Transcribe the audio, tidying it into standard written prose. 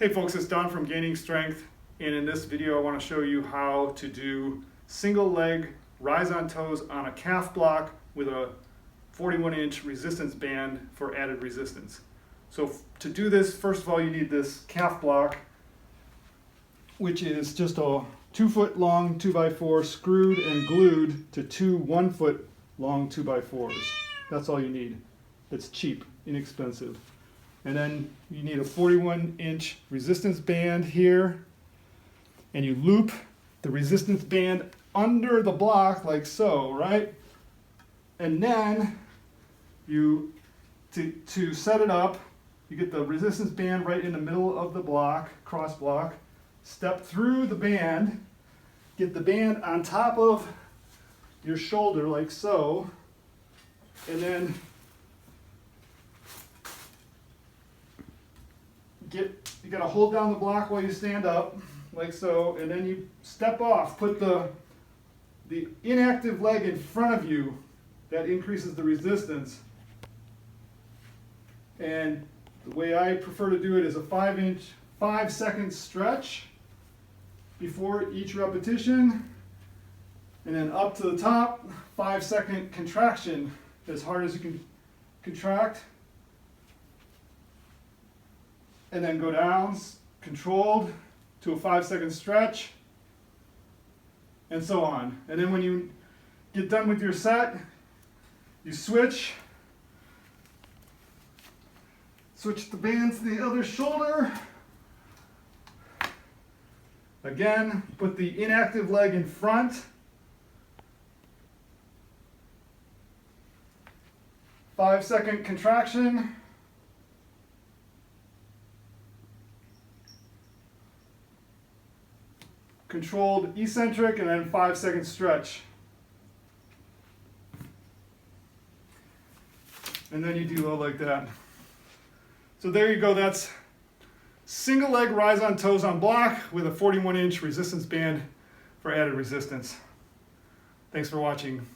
Hey folks, it's Don from Gaining Strength, and in this video I want to show you how to do single leg rise on toes on a calf block with a 41-inch resistance band for added resistance. So to do this, first of all, you need this calf block, which is just a 2-foot long 2x4 screwed and glued to two 1-foot long 2x4s. That's all you need. It's cheap, inexpensive. And then you need a 41-inch resistance band here, and you loop the resistance band under the block like so, right? And then you, to set it up, you get the resistance band right in the middle of the block, cross block, step through the band, get the band on top of your shoulder like so, and then you gotta hold down the block while you stand up, like so, and then you step off. Put the inactive leg in front of you. That increases the resistance. And the way I prefer to do it is a 5-second stretch before each repetition, and then up to the top, 5-second contraction as hard as you can contract. And then go down, controlled, to a 5-second stretch, and so on. And then when you get done with your set, you switch the bands to the other shoulder. Again, put the inactive leg in front. Five-second contraction. Controlled eccentric, and then 5-second stretch. And then you do like that. So there you go, that's single leg rise on toes on block with a 41-inch resistance band for added resistance. Thanks for watching.